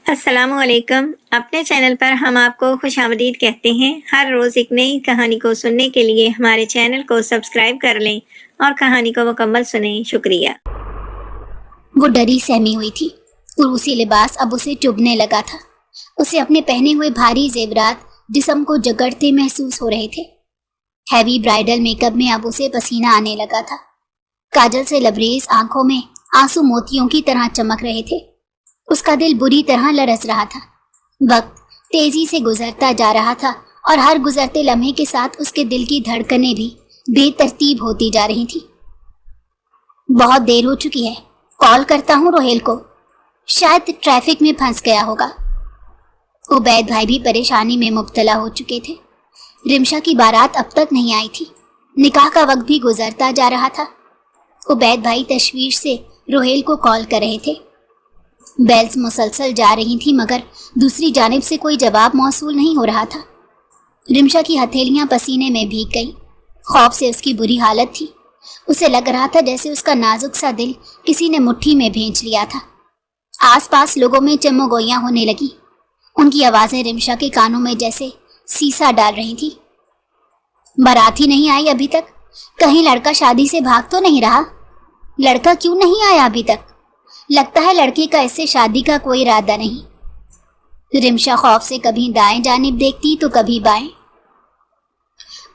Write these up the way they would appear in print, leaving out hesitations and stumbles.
السلام علیکم۔ اپنے چینل پر ہم آپ کو خوش آمدید کہتے ہیں۔ ہر روز ایک نئی کہانی کو سننے کے لیے ہمارے چینل کو سبسکرائب کر لیں اور کہانی کو مکمل سنیں۔ شکریہ۔ وہ ڈری سہمی ہوئی تھی۔ عروسی لباس اب اسے چبھنے لگا تھا۔ اسے اپنے پہنے ہوئے بھاری زیورات جسم کو جگڑتے محسوس ہو رہے تھے۔ ہیوی برائیڈل میک اپ میں اب اسے پسینہ آنے لگا تھا۔ کاجل سے لبریز آنکھوں میں آنسو موتیوں کی طرح چمک رہے تھے۔ اس کا دل بری طرح لرز رہا تھا۔ وقت تیزی سے گزرتا جا رہا تھا اور ہر گزرتے لمحے کے ساتھ اس کے دل کی دھڑکنیں بھی بے ترتیب ہوتی جا رہی تھیں۔ بہت دیر ہو چکی ہے، کال کرتا ہوں روہیل کو، شاید ٹریفک میں پھنس گیا ہوگا۔ عبید بھائی بھی پریشانی میں مبتلا ہو چکے تھے۔ رمشا کی بارات اب تک نہیں آئی تھی۔ نکاح کا وقت بھی گزرتا جا رہا تھا۔ عبید بھائی تشویش سے روہیل کو کال کر رہے تھے۔ بیلز مسلسل جا رہی تھی مگر دوسری جانب سے کوئی جواب موصول نہیں ہو رہا تھا۔ رمشا کی ہتھیلیاں پسینے میں بھیگ گئیں۔ خوف سے اس کی بری حالت تھی۔ اسے لگ رہا تھا جیسے اس کا نازک سا دل کسی نے مٹھی میں بھینچ لیا تھا۔ آس پاس لوگوں میں چمو گوئیاں ہونے لگی۔ ان کی آوازیں رمشا کے کانوں میں جیسے سیسا ڈال رہی تھی۔ بارات ہی نہیں آئی ابھی تک؟ کہیں لڑکا شادی سے بھاگ تو نہیں رہا؟ لڑکا کیوں نہیں آیا ابھی تک؟ لگتا ہے لڑکے کا اس سے شادی کا کوئی ارادہ نہیں۔ رمشا خوف سے کبھی دائیں جانب دیکھتی تو کبھی بائیں۔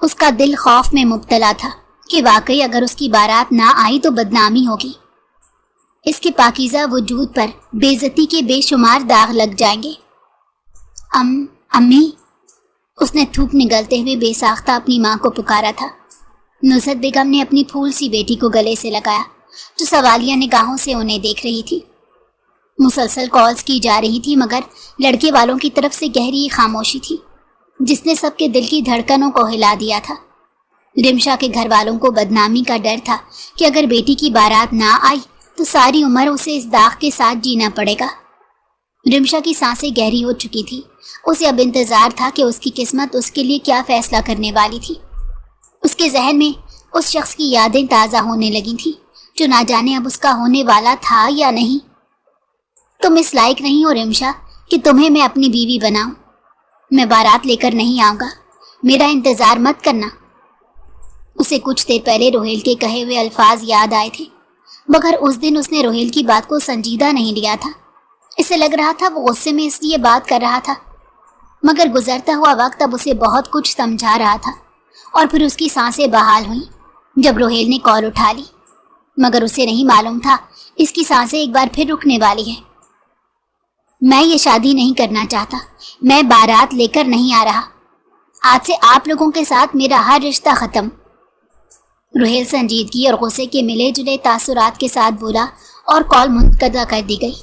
اس کا دل خوف میں مبتلا تھا کہ واقعی اگر اس کی بارات نہ آئی تو بدنامی ہوگی۔ اس کے پاکیزہ وجود پر بے عزتی کے بے شمار داغ لگ جائیں گے۔ امی، اس نے تھوک نگلتے ہوئے بے ساختہ اپنی ماں کو پکارا تھا۔ نصرت بیگم نے اپنی پھول سی بیٹی کو گلے سے لگایا جو سوالیہ نگاہوں سے انہیں دیکھ رہی تھی۔ مسلسل کالز کی جا رہی تھی مگر لڑکے والوں کی طرف سے گہری خاموشی تھی جس نے سب کے دل کی دھڑکنوں کو ہلا دیا تھا۔ رمشا کے گھر والوں کو بدنامی کا ڈر تھا کہ اگر بیٹی کی بارات نہ آئی تو ساری عمر اسے اس داغ کے ساتھ جینا پڑے گا۔ رمشا کی سانسیں گہری ہو چکی تھی۔ اسے اب انتظار تھا کہ اس کی قسمت اس کے لیے کیا فیصلہ کرنے والی تھی۔ اس کے ذہن میں اس شخص کی یادیں تازہ ہونے لگی تھیں جو نہ جانے اب اس کا ہونے والا تھا یا نہیں۔ تم اس لائق نہیں ہو رمشا کہ تمہیں میں اپنی بیوی بناؤں۔ میں بارات لے کر نہیں آؤں گا، میرا انتظار مت کرنا۔ اسے کچھ دیر پہلے روہیل کے کہے ہوئے الفاظ یاد آئے تھے مگر اس دن اس نے روہیل کی بات کو سنجیدہ نہیں لیا تھا۔ اسے لگ رہا تھا وہ غصے میں اس لیے بات کر رہا تھا مگر گزرتا ہوا وقت اب اسے بہت کچھ سمجھا رہا تھا۔ اور پھر اس کی سانسیں بحال ہوئیں جب روہیل نے کال اٹھا لی مگر اسے نہیں معلوم تھا اس کی سانسیں ایک بار پھر رکنے والی ہیں۔ میں یہ شادی نہیں کرنا چاہتا، میں بارات لے کر نہیں آ رہا۔ آج سے آپ لوگوں کے ساتھ میرا ہر رشتہ ختم۔ روہیل سنجیدگی اور غصے کے ملے جلے تاثرات کے ساتھ بولا اور کال منقطع کر دی گئی۔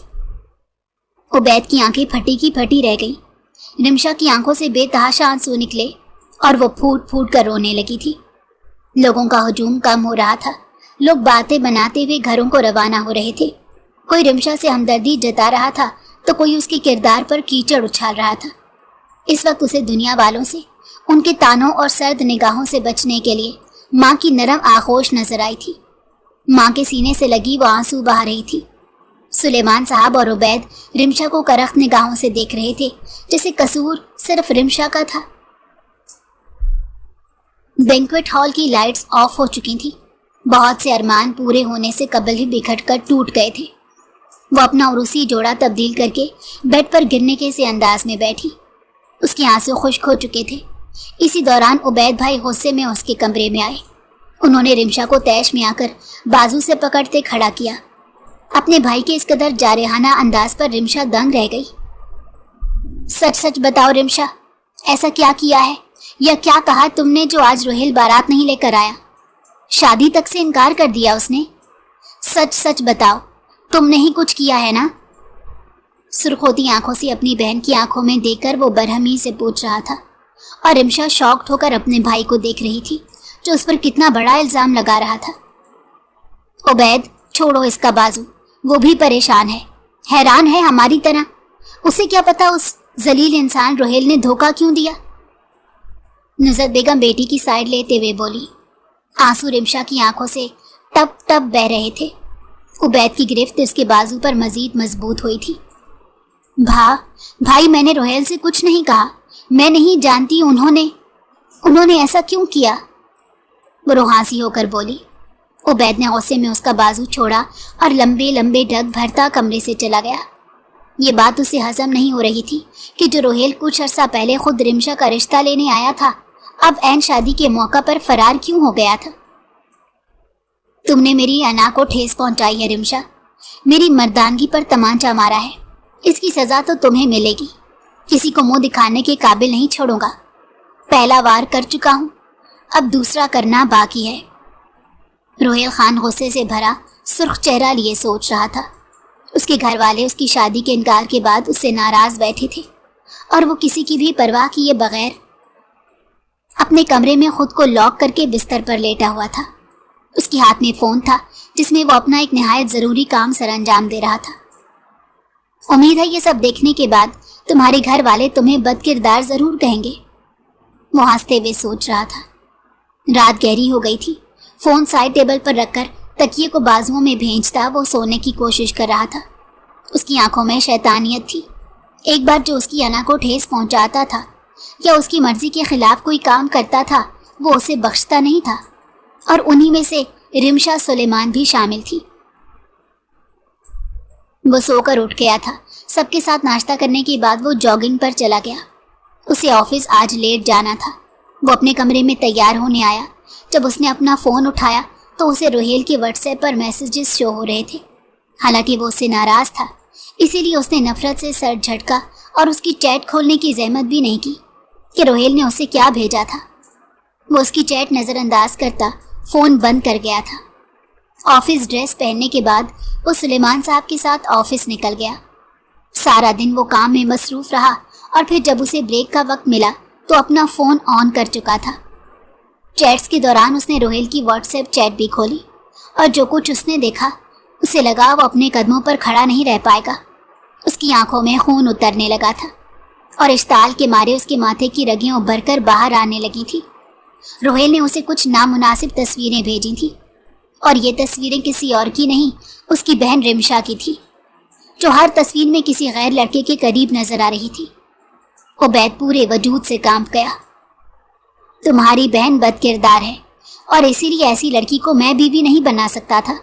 عبید کی آنکھیں پھٹی کی پھٹی رہ گئی۔ رمشا کی آنکھوں سے بے تحاشا آنسو نکلے اور وہ پھوٹ پھوٹ کر رونے لگی تھی۔ لوگوں کا ہجوم کم ہو رہا تھا۔ لوگ باتیں بناتے ہوئے گھروں کو روانہ ہو رہے تھے۔ کوئی رمشا سے ہمدردی جتا رہا تھا تو کوئی اس کے کردار پر کیچڑ اچھال رہا تھا۔ اس وقت اسے دنیا والوں سے، ان کے تانوں اور سرد نگاہوں سے بچنے کے لیے ماں کی نرم آغوش نظر آئی تھی۔ ماں کے سینے سے لگی وہ آنسو بہا رہی تھی۔ سلیمان صاحب اور عبید رمشا کو کرخت نگاہوں سے دیکھ رہے تھے جیسے قصور صرف رمشا کا تھا۔ بینکویٹ ہال کی لائٹس آف ہو چکی تھیں۔ بہت سے ارمان پورے ہونے سے قبل ہی بکھٹ کر ٹوٹ گئے تھے۔ وہ اپنا عروسی جوڑا تبدیل کر کے بیڈ پر گرنے کے سے انداز میں بیٹھی۔ اس کے آنسو خشک ہو چکے تھے۔ اسی دوران عبید بھائی غصے میں اس کے کمرے میں آئے۔ انہوں نے رمشا کو طیش میں آ کر بازو سے پکڑتے کھڑا کیا۔ اپنے بھائی کے اس قدر جارحانہ انداز پر رمشا دنگ رہ گئی۔ سچ سچ بتاؤ رمشا، ایسا کیا کیا ہے یا کیا کہا تم نے جو آج روہیل بارات نہیں لے کر آیا؟ شادی تک سے انکار کر دیا اس نے۔ سچ سچ بتاؤ، تم نے ہی کچھ کیا ہے نا؟ سرخ ہوتی آنکھوں سے اپنی بہن کی آنکھوں میں دیکھ کر وہ برہمی سے پوچھ رہا تھا اور رمشا شاکڈ ہو کر اپنے بھائی کو دیکھ رہی تھی جو اس پر کتنا بڑا الزام لگا رہا تھا۔ عبید، چھوڑو اس کا بازو، وہ بھی پریشان ہے، حیران ہے ہماری طرح۔ اسے کیا پتا اس ذلیل انسان روہیل نے دھوکہ کیوں دیا۔ نصرت بیگم بیٹی کی سائڈ لیتے ہوئے بولی۔ آنسو رمشا کی آنکھوں سے ٹپ ٹپ بہ رہے تھے۔ عبید کی گرفت اس کے بازو پر مزید مضبوط ہوئی تھی۔ भाई मैंने रोहेल से कुछ नहीं कहा, मैं नहीं जानती उन्होंने ऐसा क्यों किया। वो रुहासी होकर बोली। उबैद ने गुस्से में उसका बाजू छोड़ा और लंबे लंबे ढक भरता कमरे से चला गया। ये बात उसे हजम नहीं हो रही थी कि जो रोहेल कुछ अरसा पहले खुद रिमशा का रिश्ता लेने आया था, अब ऐन शादी के मौका पर फरार क्यों हो गया था। तुमने मेरी अना को ठेस पहुंचाई है रिमशा, मेरी मर्दानगी पर तमांचा मारा है, इसकी सजा तो तुम्हें मिलेगी। किसी को मुंह दिखाने के काबिल नहीं छोड़ूंगा। पहला वार कर चुका हूं, अब दूसरा करना बाकी है। रोहेल खान गुस्से से भरा सुर्ख चेहरा लिए सोच रहा था। उसके घर वाले उसकी शादी के इनकार के बाद उससे नाराज बैठे थे और वो किसी की भी परवाह किए बगैर अपने कमरे में खुद को लॉक करके बिस्तर पर लेटा हुआ था। उसके हाथ में फोन था जिसमें वो अपना एक निहायत जरूरी काम सरअंजाम दे रहा था। उम्मीद है ये सब देखने के बाद तुम्हारे घर वाले तुम्हें बदकिरदार जरूर कहेंगे, वो हंसते हुए सोच रहा था। रात गहरी हो गई थी। फोन साइड टेबल पर रखकर तकिए को बाजुओं में भेंचता वो सोने की कोशिश कर रहा था। उसकी आंखों में शैतानियत थी। एक बार जो उसकी अना को ठेस पहुंचाता था या उसकी मर्जी के खिलाफ कोई काम करता था, वो उसे बख्शता नहीं था, और उन्हीं में से रिमशा सुलेमान भी शामिल थी। वो सोकर उठ गया था। सबके साथ नाश्ता करने के बाद वो जॉगिंग पर चला गया। उसे ऑफिस आज लेट जाना था। वो अपने कमरे में तैयार होने आया। जब उसने अपना फ़ोन उठाया तो उसे रोहेल के व्हाट्सएप पर मैसेजेस शो हो रहे थे। हालांकि वो उससे नाराज़ था, इसीलिए उसने नफरत से सर झटका और उसकी चैट खोलने की जहमत भी नहीं की कि रोहेल ने उसे क्या भेजा था। वो उसकी चैट नज़रअंदाज करता फ़ोन बंद कर गया था। ऑफिस ड्रेस पहनने के बाद वो सुलेमान साहब के साथ ऑफिस निकल गया। सारा दिन वो काम में मसरूफ़ रहा और फिर जब उसे ब्रेक का वक्त मिला तो अपना फ़ोन ऑन कर चुका था। चैट्स के दौरान उसने रोहेल की व्हाट्सएप चैट भी खोली और जो कुछ उसने देखा उसे लगा वो अपने कदमों पर खड़ा नहीं रह पाएगा। उसकी आंखों में खून उतरने लगा था और इश्ताल के मारे उसके माथे की रगें उभर कर बाहर आने लगी थी। रोहेल ने उसे कुछ नामुनासिब तस्वीरें भेजी थी और ये तस्वीरें किसी और की नहीं, उसकी बहन रिमशा की थी, जो हर तस्वीर में किसी गैर लड़के के करीब नजर आ रही थी। उबैद पूरे वजूद से कांप गया। तुम्हारी बहन बदकिरदार है और इसीलिए ऐसी लड़की को मैं बीवी नहीं बना सकता था,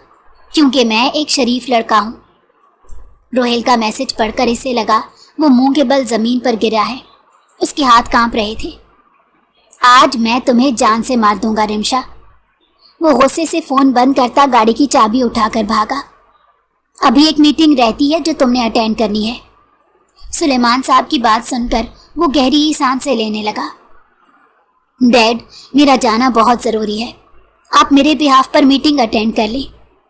क्योंकि मैं एक शरीफ लड़का हूँ। रोहेल का मैसेज पढ़कर इसे लगा वो मुंह के बल जमीन पर गिरा है। उसके हाथ कांप रहे थे। आज मैं तुम्हें जान से मार दूंगा रिमशा। वो गुस्से से फोन बंद करता गाड़ी की चाबी उठाकर भागा। अभी एक मीटिंग रहती है जो तुमने अटेंड करनी है। सुलेमान साहब की बात सुनकर वो गहरी सांसें लेने लगा। डैड, मेरा जाना बहुत ज़रूरी है, आप मेरे बिहाफ पर मीटिंग अटेंड कर लें।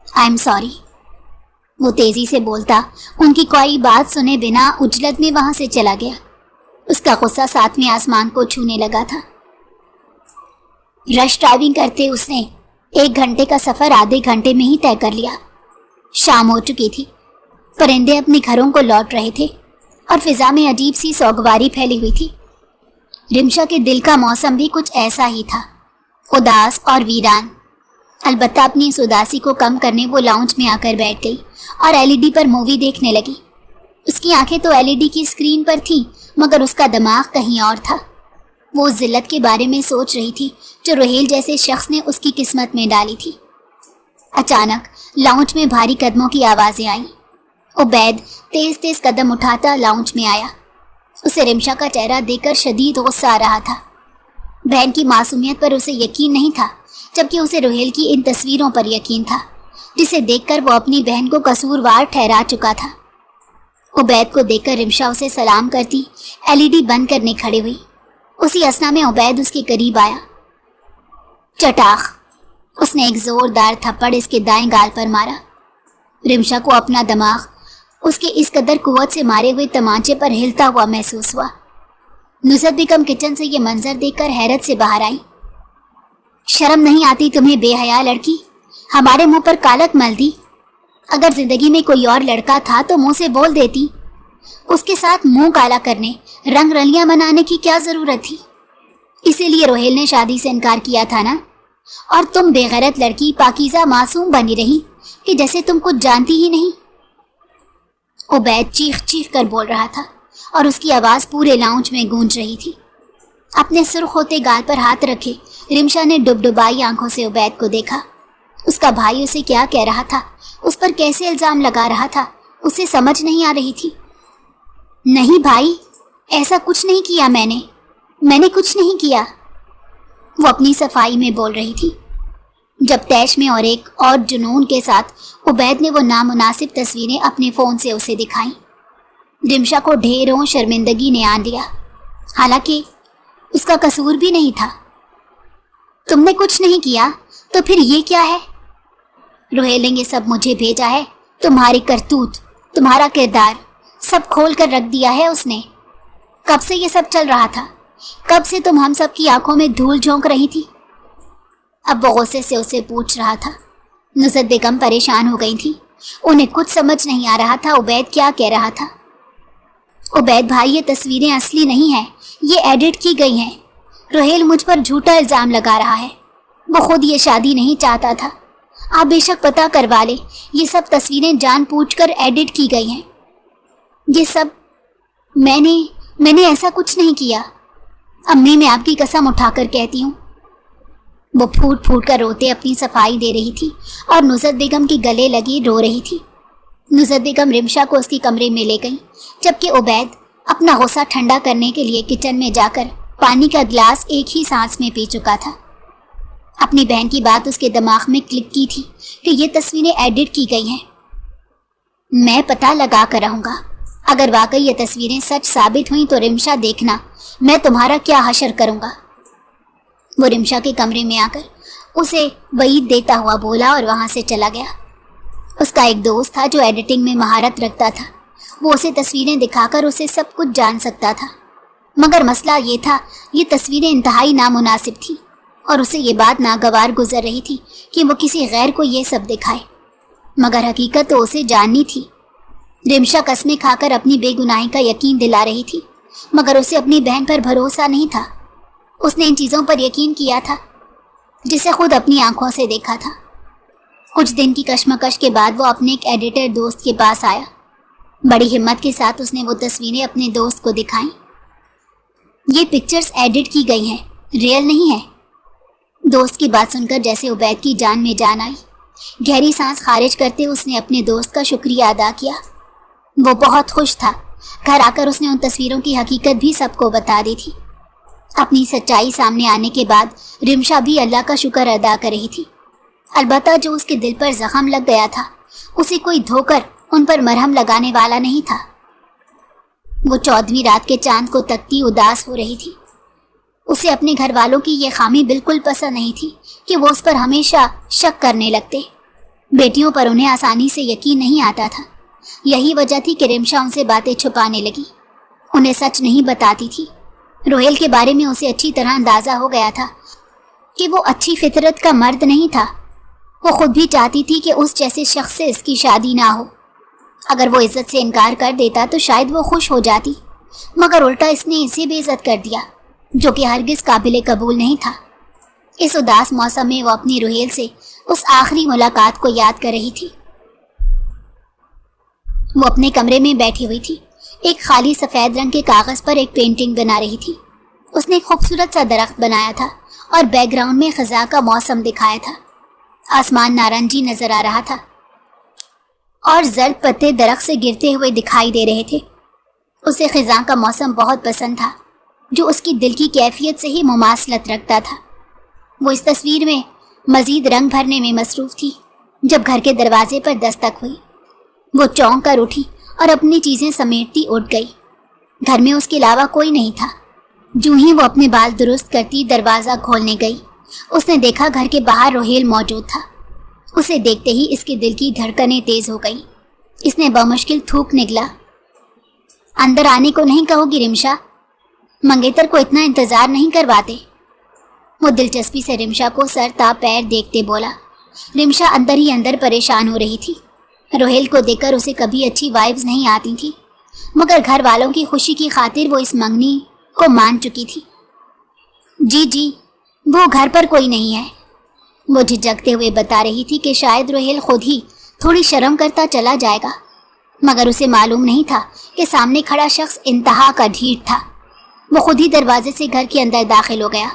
I am sorry. वो तेज़ी से बोलता उनकी कोई बात सुने बिना उजलत में वहाँ से चला गया। उसका गुस्सा सातवें आसमान को छूने लगा था। रश ड्राइविंग करते उसने 1 घंटे का सफ़र आधे घंटे में ही तय कर लिया। शाम हो चुकी थी। परिंदे अपने घरों को लौट रहे थे और फिजा में अजीब सी सोगवारी फैली हुई थी। रिमशा के दिल का मौसम भी कुछ ऐसा ही था, उदास और वीरान। अलबत्ता अपनी इस उदासी को कम करने वो लाउंज में आकर बैठ गई और एलईडी पर मूवी देखने लगी। उसकी आंखें तो एलईडी की स्क्रीन पर थीं, मगर उसका दिमाग कहीं और था। वो उस जिल्लत के बारे में सोच रही थी जो रोहेल जैसे शख्स ने उसकी किस्मत में डाली थी। अचानक लाउंज में भारी कदमों की आवाज़ें आईं। उबैद तेज तेज कदम उठाता लाउंज में आया। उसे रिमशा का चेहरा देखकर शदीद गुस्सा आ रहा था। बहन की मासूमियत पर उसे यकीन नहीं था, जबकि उसे रोहेल की इन तस्वीरों पर यकीन था, जिसे देखकर वो अपनी बहन को कसूरवार ठहरा चुका था। उबैद को देखकर रिमशा उसे सलाम करती एलईडी बंद करने खड़ी हुई। उसी असना में उबैद उसके करीब आया। चटाख! उसने एक जोरदार थप्पड़ इसके दाएं गाल पर मारा। रिमशा को अपना दिमाग उसके इस कदर कुव्वत से मारे हुए तमाचे पर हिलता हुआ महसूस हुआ। नुसरत बेगम किचन से ये मंजर देखकर हैरत से बाहर आई। शर्म नहीं आती तुम्हें बेहया लड़की, हमारे मुंह पर कालक मल दी। अगर जिंदगी में कोई और लड़का था तो मुंह से बोल देती। उसके साथ मुंह काला करने, रंग रलियां मनाने की क्या जरूरत थी? इसीलिए रोहेल ने शादी से इनकार किया था ना? और तुम बेगैरत लड़की पाकीज़ा मासूम बनी रही कि जैसे तुम कुछ जानती ही नहीं। उबैद चीख चीख कर बोल रहा था और उसकी आवाज़ पूरे लाउंज में गूंज रही थी। अपने सुर्ख होते गाल पर हाथ रखे रिमशा ने डुबडुबाई आंखों से उबैद को देखा। उसका भाई उसे क्या कह रहा था, उस पर कैसे इल्ज़ाम लगा रहा था, उसे समझ नहीं आ रही थी। नहीं भाई, ऐसा कुछ नहीं किया मैंने कुछ नहीं किया, वो अपनी सफाई में बोल रही थी। जब तैश में और एक और जुनून के साथ उबैद ने वो नामुनासिब तस्वीरें अपने फ़ोन से उसे दिखाई, रिमशा को ढेरों शर्मिंदगी ने आन लिया। हालांकि उसका कसूर भी नहीं था। तुमने कुछ नहीं किया तो फिर ये क्या है? रोहेल ने ये सब मुझे भेजा है, तुम्हारी करतूत, तुम्हारा किरदार सब खोल कर रख दिया है उसने। कब से ये सब चल रहा था? कब से तुम हम सब की आंखों में धूल झोंक रही थी? अब वो गुस्से से उसे पूछ रहा था। नुसरत बेगम परेशान हो गई थी। उन्हें कुछ समझ नहीं आ रहा था उबैद क्या कह रहा था। उबैद भाई, ये तस्वीरें असली नहीं है, ये एडिट की गई हैं। रोहेल मुझ पर झूठा इल्ज़ाम लगा रहा है। वो खुद ये शादी नहीं चाहता था। आप बेशक पता करवा ले, ये सब तस्वीरें जानबूझकर एडिट की गई हैं। ये सब मैंने ऐसा कुछ नहीं किया। अम्मी, मैं आपकी कसम उठाकर कहती हूँ। वो फूट फूट कर रोते अपनी सफाई दे रही थी और नुसरत बेगम के गले लगी रो रही थी। नुसरत बेगम रिमशा को उसके कमरे में ले गई, जबकि उबैद अपना गुस्सा ठंडा करने के लिए किचन में जाकर पानी का गिलास एक ही सांस में पी चुका था। अपनी बहन की बात उसके दिमाग में क्लिक की थी कि ये तस्वीरें एडिट की गई हैं। मैं पता लगा कर रहूँगा। अगर वाकई ये तस्वीरें सच साबित हुई तो रिमशा देखना, मैं तुम्हारा क्या हशर करूँगा। वो रिमशा के कमरे में आकर उसे वईद देता हुआ बोला और वहाँ से चला गया। उसका एक दोस्त था जो एडिटिंग में महारत रखता था। वो उसे तस्वीरें दिखाकर उसे सब कुछ जान सकता था, मगर मसला ये था, ये तस्वीरें इंतहाई नामुनासिब थी और उसे ये बात नागवार गुजर रही थी कि वो किसी गैर को ये सब दिखाए, मगर हकीकत तो उसे जाननी थी। रिमशा कसमें खाकर अपनी बेगुनाही का यकीन दिला रही थी, मगर उसे अपनी बहन पर भरोसा नहीं था। उसने इन चीज़ों पर यकीन किया था जिसे खुद अपनी आंखों से देखा था। कुछ दिन की कश्मकश के बाद वो अपने एक एडिटर दोस्त के पास आया। बड़ी हिम्मत के साथ उसने वो तस्वीरें अपने दोस्त को दिखाई। ये पिक्चर्स एडिट की गई हैं, रियल नहीं है। दोस्त की बात सुनकर जैसे उबैद की जान में जान आई। गहरी सांस खारिज करते उसने अपने दोस्त का शुक्रिया अदा किया। वो बहुत खुश था। घर आकर उसने उन तस्वीरों की हकीकत भी सबको बता दी थी। अपनी सच्चाई सामने आने के बाद रिमशा भी अल्लाह का शुक्र अदा कर रही थी। अलबत्ता जो उसके दिल पर जख्म लग गया था, उसे कोई धोकर उन पर मरहम लगाने वाला नहीं था। वो 14वीं रात के चांद को तकती उदास हो रही थी। उसे अपने घर वालों की ये खामी बिल्कुल पसंद नहीं थी कि वो उस पर हमेशा शक करने लगते। बेटियों पर उन्हें आसानी से यकीन नहीं आता था। यही वजह थी कि रिमशा उनसे बातें छुपाने लगी, उन्हें सच नहीं बताती थी। रोहेल के बारे में उसे अच्छी तरह अंदाज़ा हो गया था कि वो अच्छी फितरत का मर्द नहीं था। वो खुद भी चाहती थी कि उस जैसे शख्स से इसकी शादी ना हो। अगर वो इज्जत से इनकार कर देता तो शायद वो खुश हो जाती, मगर उल्टा इसने इसे बेइज्जत कर दिया, जो कि हरगिज़ काबिल कबूल नहीं था। इस उदास मौसम में वो अपनी रोहेल से उस आखिरी मुलाकात को याद कर रही थी। वो अपने कमरे में बैठी हुई थी, एक खाली सफ़ेद रंग के कागज़ पर एक पेंटिंग बना रही थी। उसने एक खूबसूरत सा दरख्त बनाया था और बैकग्राउंड में ख़ज़ा का मौसम दिखाया था। आसमान नारंगी नज़र आ रहा था और जर्द पत्ते दरख्त से गिरते हुए दिखाई दे रहे थे। उसे ख़ज़ा का मौसम बहुत पसंद था, जो उसकी दिल की कैफियत से ही मुमासलत रखता था। वो इस तस्वीर में मज़ीद रंग भरने में मसरूफ़ थी जब घर के दरवाजे पर दस्तक हुई। वो चौंक कर उठी और अपनी चीज़ें समेटती उठ गई। घर में उसके अलावा कोई नहीं था। जूं ही वो अपने बाल दुरुस्त करती दरवाज़ा खोलने गई, उसने देखा घर के बाहर रोहेल मौजूद था। उसे देखते ही इसके दिल की धड़कनें तेज़ हो गई। इसने बमुश्किल थूक निकला, अंदर आने को नहीं कहोगी रिमशा? मंगेतर को इतना इंतज़ार नहीं करवाते। वो दिलचस्पी से रिमशा को सर ता पैर देखते बोला। रिमशा अंदर ही अंदर परेशान हो रही थी। रोहेल को देखकर उसे कभी अच्छी वाइब्स नहीं आती थी, मगर घर वालों की खुशी की खातिर वो इस मंगनी को मान चुकी थी। जी, वो घर पर कोई नहीं है, वो झिझकते हुए बता रही थी कि शायद रोहेल खुद ही थोड़ी शर्म करता चला जाएगा। मगर उसे मालूम नहीं था कि सामने खड़ा शख्स इंतहा का ढीठ था। वो खुद ही दरवाजे से घर के अंदर दाखिल हो गया।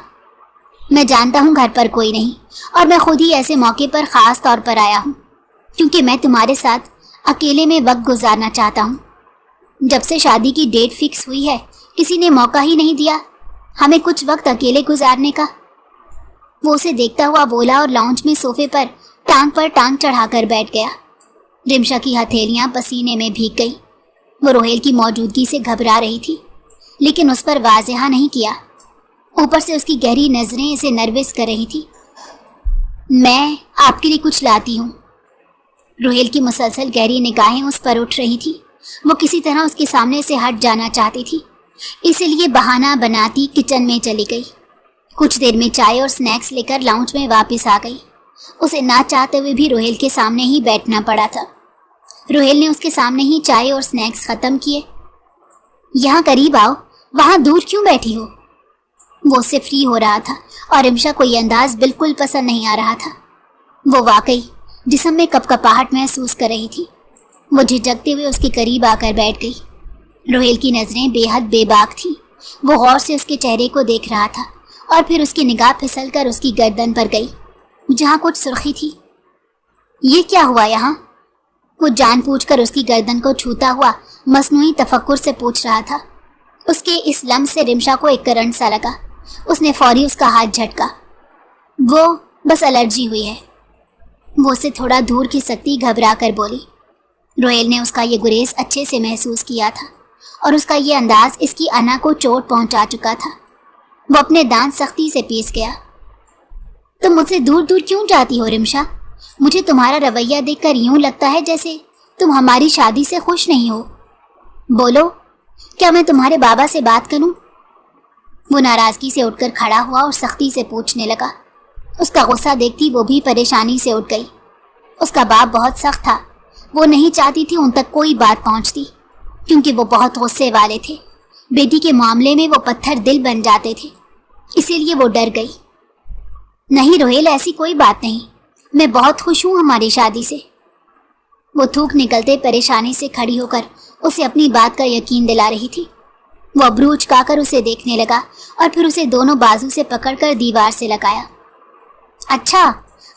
मैं जानता हूँ घर पर कोई नहीं, और मैं खुद ही ऐसे मौके पर ख़ास तौर पर आया हूँ क्योंकि मैं तुम्हारे साथ अकेले में वक्त गुजारना चाहता हूँ। जब से शादी की डेट फिक्स हुई है किसी ने मौका ही नहीं दिया हमें कुछ वक्त अकेले गुजारने का। वो उसे देखता हुआ बोला और लाउंज में सोफे पर टांग चढ़ाकर बैठ गया। रिमशा की हथेलियां पसीने में भीग गई। वो रोहेल की मौजूदगी से घबरा रही थी लेकिन उस पर वाज़ेहा नहीं किया। ऊपर से उसकी गहरी नजरें इसे नर्वस कर रही थी। मैं आपके लिए कुछ लाती हूँ। रोहेल की मुसलसल गहरी निगाहें उस पर उठ रही थी। वो किसी तरह उसके सामने से हट जाना चाहती थी, इसलिए बहाना बनाती किचन में चली गई। कुछ देर में चाय और स्नैक्स लेकर लाउंज में वापस आ गई। उसे ना चाहते हुए भी रोहेल के सामने ही बैठना पड़ा था। रोहेल ने उसके सामने ही चाय और स्नैक्स खत्म किए। यहाँ करीब आओ, वहाँ दूर क्यों बैठी हो? वो उससे फ्री हो रहा था और रिमशा को ये अंदाज बिल्कुल पसंद नहीं आ रहा था। वो वाकई जिस्म में कपकपाहट महसूस कर रही थी। वो झिझकते हुए उसके करीब आकर बैठ गई। रोहेल की नज़रें बेहद बेबाक थी। वो गौर से उसके चेहरे को देख रहा था और फिर उसकी निगाह फिसल कर उसकी गर्दन पर गई जहाँ कुछ सुर्खी थी। ये क्या हुआ यहाँ? वो जानबूझकर उसकी गर्दन को छूता हुआ मसनूई तफक्कुर से पूछ रहा था। उसके इस लम्ह से रिमशा को एक करंट सा लगा। उसने फौरी उसका हाथ झटका। वो बस एलर्जी हुई है। वो उससे थोड़ा दूर खिसकती घबरा कर बोली। रोहेल ने उसका ये गुरेज अच्छे से महसूस किया था और उसका ये अंदाज इसकी अना को चोट पहुंचा चुका था। वो अपने दांत सख्ती से पीस गया। तुम मुझसे दूर दूर क्यों जाती हो रिमशा? मुझे तुम्हारा रवैया देखकर यूं लगता है जैसे तुम हमारी शादी से खुश नहीं हो। बोलो, क्या मैं तुम्हारे बाबा से बात करूं? वो नाराजगी से उठकर खड़ा हुआ और सख्ती से पूछने लगा। उसका गुस्सा देखती वो भी परेशानी से उठ गई। उसका बाप बहुत सख्त था। वो नहीं चाहती थी उन तक कोई बात पहुंचती क्योंकि वो बहुत गुस्से वाले थे। बेटी के मामले में वो पत्थर दिल बन जाते थे, इसीलिए वो डर गई। नहीं रोहेल, ऐसी कोई बात नहीं। मैं बहुत खुश हूँ हमारी शादी से। वो थूक निकलते परेशानी से खड़ी होकर उसे अपनी बात का यकीन दिला रही थी। वो अब्रू उचकाकर उसे देखने लगा और फिर उसे दोनों बाजू से पकड़कर दीवार से लगाया। अच्छा,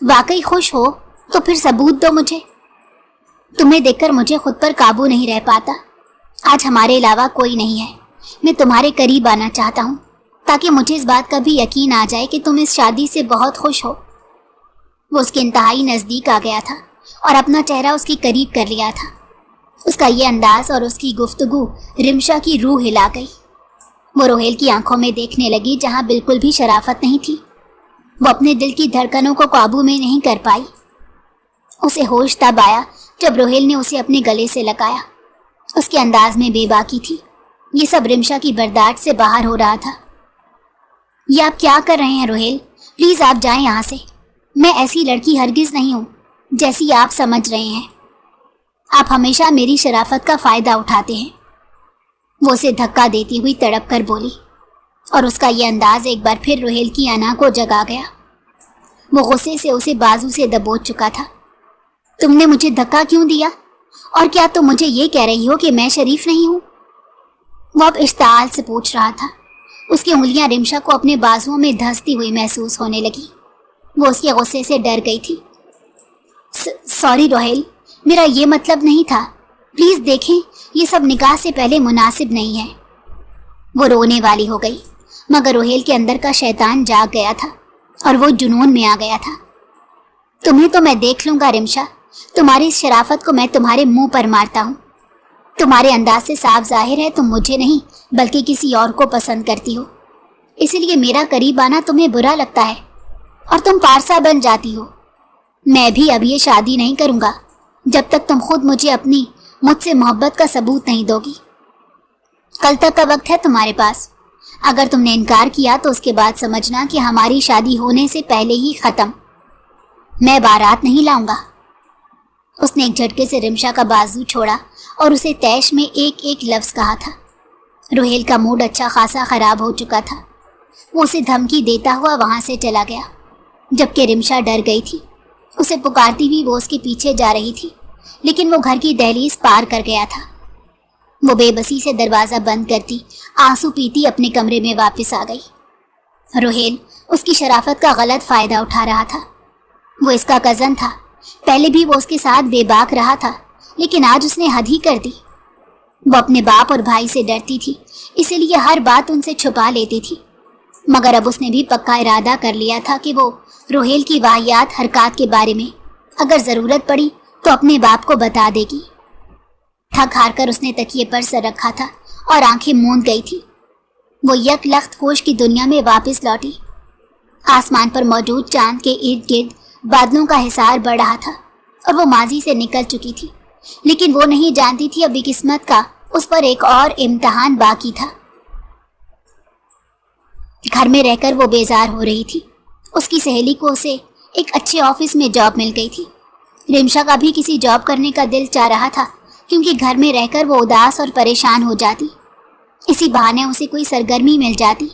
वाकई खुश हो तो फिर सबूत दो मुझे। तुम्हें देखकर मुझे खुद पर काबू नहीं रह पाता। आज हमारे अलावा कोई नहीं है। मैं तुम्हारे करीब आना चाहता हूँ ताकि मुझे इस बात का भी यकीन आ जाए कि तुम इस शादी से बहुत खुश हो। वो उसके इंतहाई नज़दीक आ गया था और अपना चेहरा उसके करीब कर लिया था। उसका ये अंदाज और उसकी गुफ्तगू रिमशा की रूह हिला गई। वो रोहेल की आंखों में देखने लगी जहाँ बिल्कुल भी शराफत नहीं थी। वो अपने दिल की धड़कनों को काबू में नहीं कर पाई। उसे होश तब आया जब रोहेल ने उसे अपने गले से लगाया। उसके अंदाज में बेबाकी थी। ये सब रिमशा की बर्दाश्त से बाहर हो रहा था। ये आप क्या कर रहे हैं रोहेल? प्लीज़ आप जाएं यहाँ से। मैं ऐसी लड़की हरगिज़ नहीं हूँ जैसी आप समझ रहे हैं। आप हमेशा मेरी शराफत का फ़ायदा उठाते हैं। वो उसे धक्का देती हुई तड़प कर बोली और उसका ये अंदाज एक बार फिर रोहेल की अना को जगा गया। वो गुस्से से उसे बाजू से दबोच चुका था। तुमने मुझे धक्का क्यों दिया? और क्या तुम मुझे ये कह रही हो कि मैं शरीफ नहीं हूँ? वो अब इश्ताल से पूछ रहा था। उसकी उंगलियां रिमशा को अपने बाजुओं में धंसती हुई महसूस होने लगी। वो उसके गुस्से से डर गई थी। सॉरी रोहेल, मेरा ये मतलब नहीं था। प्लीज़ देखें, ये सब निकाह से पहले मुनासिब नहीं है। वो रोने वाली हो गई मगर रोहेल के अंदर का शैतान जाग गया था और वो जुनून में आ गया था। तुम्हें तो मैं देख लूँगा रिमशा। तुम्हारी इस शराफत को मैं तुम्हारे मुंह पर मारता हूँ। तुम्हारे अंदाज से साफ जाहिर है तुम मुझे नहीं बल्कि किसी और को पसंद करती हो। इसलिए मेरा करीब आना तुम्हें बुरा लगता है और तुम पारसा बन जाती हो। मैं भी अब ये शादी नहीं करूँगा जब तक तुम खुद मुझसे मोहब्बत का सबूत नहीं दोगी। कल तक का वक्त है तुम्हारे पास। अगर तुमने इनकार किया तो उसके बाद समझना कि हमारी शादी होने से पहले ही ख़त्म। मैं बारात नहीं लाऊंगा। उसने एक झटके से रिमशा का बाजू छोड़ा और उसे तैश में एक एक लफ्ज़ कहा था। रोहेल का मूड अच्छा खासा ख़राब हो चुका था। वो उसे धमकी देता हुआ वहाँ से चला गया जबकि रिमशा डर गई थी। उसे पुकारती हुई वो उसके पीछे जा रही थी लेकिन वो घर की दहलीज पार कर गया था। वो बेबसी से दरवाजा बंद करती, आंसू पीती अपने कमरे में वापस आ गई। रोहेल उसकी शराफत का गलत फायदा उठा रहा था। वो इसका कजन था, पहले भी वो उसके साथ बेबाक रहा था, लेकिन आज उसने हद ही कर दी। वो अपने बाप और भाई से डरती थी, इसीलिए हर बात उनसे छुपा लेती थी। मगर अब उसने भी पक्का इरादा कर लिया था कि वो रोहेल की वाहियात हरकत के बारे में अगर ज़रूरत पड़ी तो अपने बाप को बता देगी। थक हार कर उसने तकिए पर सर रखा था और आंखें मूंद गई थी। वो यकलख्त होश की दुनिया में वापस लौटी। आसमान पर मौजूद चांद के इर्द गिर्द बादलों का हिसार बढ़ रहा था और वो माजी से निकल चुकी थी, लेकिन वो नहीं जानती थी अभी किस्मत का उस पर एक और इम्तिहान बाकी था। घर में रहकर वो बेजार हो रही थी। उसकी सहेली को उसे एक अच्छे ऑफिस में जॉब मिल गई थी। रिमशा का भी किसी जॉब करने का दिल चाह रहा था, क्योंकि घर में रहकर वो उदास और परेशान हो जाती। इसी बहाने उसे कोई सरगर्मी मिल जाती।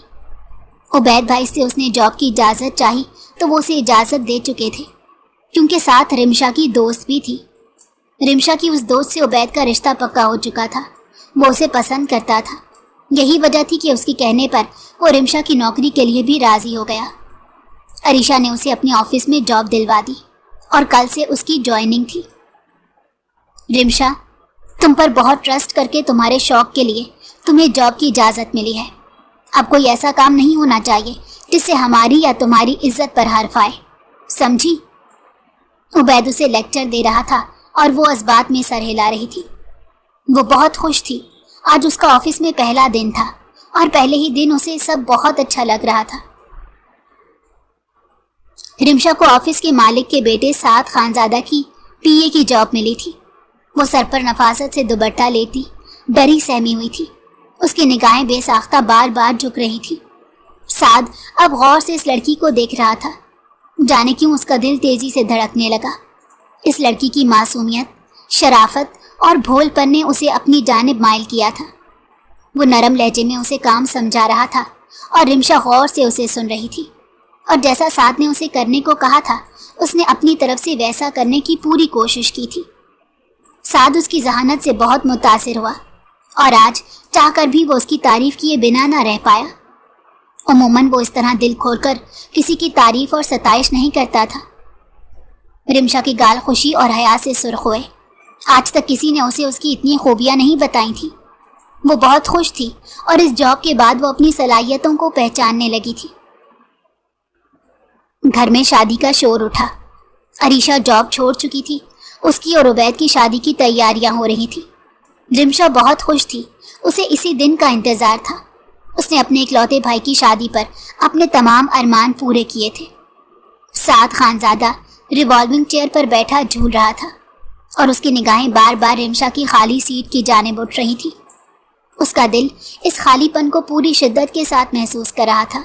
उबैद भाई से उसने जॉब की इजाज़त चाही तो वो उसे इजाज़त दे चुके थे, क्योंकि साथ रिमशा की दोस्त भी थी। रिमशा की उस दोस्त से उबैद का रिश्ता पक्का हो चुका था। वो उसे पसंद करता था। यही वजह थी कि उसके कहने पर वो रिमशा की नौकरी के लिए भी राज़ी हो गया। अरीशा ने उसे अपने ऑफिस में जॉब दिलवा दी और कल से उसकी ज्वाइनिंग थी। रिमशा, तुम पर बहुत ट्रस्ट करके तुम्हारे शौक के लिए तुम्हें जॉब की इजाज़त मिली है। अब कोई ऐसा काम नहीं होना चाहिए जिससे हमारी या तुम्हारी इज्जत पर हर्फ आए, समझी? उबैद उसे लेक्चर दे रहा था और वो इस बात में सर हिला रही थी। वो बहुत खुश थी। आज उसका ऑफिस में पहला दिन था और पहले ही दिन उसे सब बहुत अच्छा लग रहा था। रिमशा को ऑफिस के मालिक के बेटे साद खानजादा की पीए की जॉब मिली थी। वो सर पर नफासत से दुपट्टा लेती डरी सहमी हुई थी। उसकी निगाहें बेसाख्ता बार बार झुक रही थी। साद अब गौर से इस लड़की को देख रहा था। जाने क्यों उसका दिल तेजी से धड़कने लगा। इस लड़की की मासूमियत, शराफत और भोलपन ने उसे अपनी जानिब माइल किया था। वो नरम लहजे में उसे काम समझा रहा था और रिमशा गौर से उसे सुन रही थी। और जैसा साद ने उसे करने को कहा था, उसने अपनी तरफ से वैसा करने की पूरी कोशिश की थी। साद उसकी जहानत से बहुत मुतासिर हुआ और आज चाहकर भी वो उसकी तारीफ किए बिना ना रह पाया। उमूमन वो इस तरह दिल खोलकर किसी की तारीफ और सताइश नहीं करता था। रिमशा की गाल खुशी और हया से सुर्ख हुए। आज तक किसी ने उसे उसकी इतनी खूबियां नहीं बताई थी। वो बहुत खुश थी और इस जॉब के बाद वो अपनी सलाहियतों को पहचानने लगी थी। घर में शादी का शोर उठा। अरीशा जॉब छोड़ चुकी थी। उसकी और उबैद की शादी की तैयारियां हो रही थी। रिमशा बहुत खुश थी। उसे इसी दिन का इंतजार था। उसने अपने इकलौते भाई की शादी पर अपने तमाम अरमान पूरे किए थे। साद खानजादा रिवॉल्विंग चेयर पर बैठा झूल रहा था और उसकी निगाहें बार बार रिमशा की खाली सीट की जानिब उठ रही थी। उसका दिल इस खालीपन को पूरी शिद्दत के साथ महसूस कर रहा था।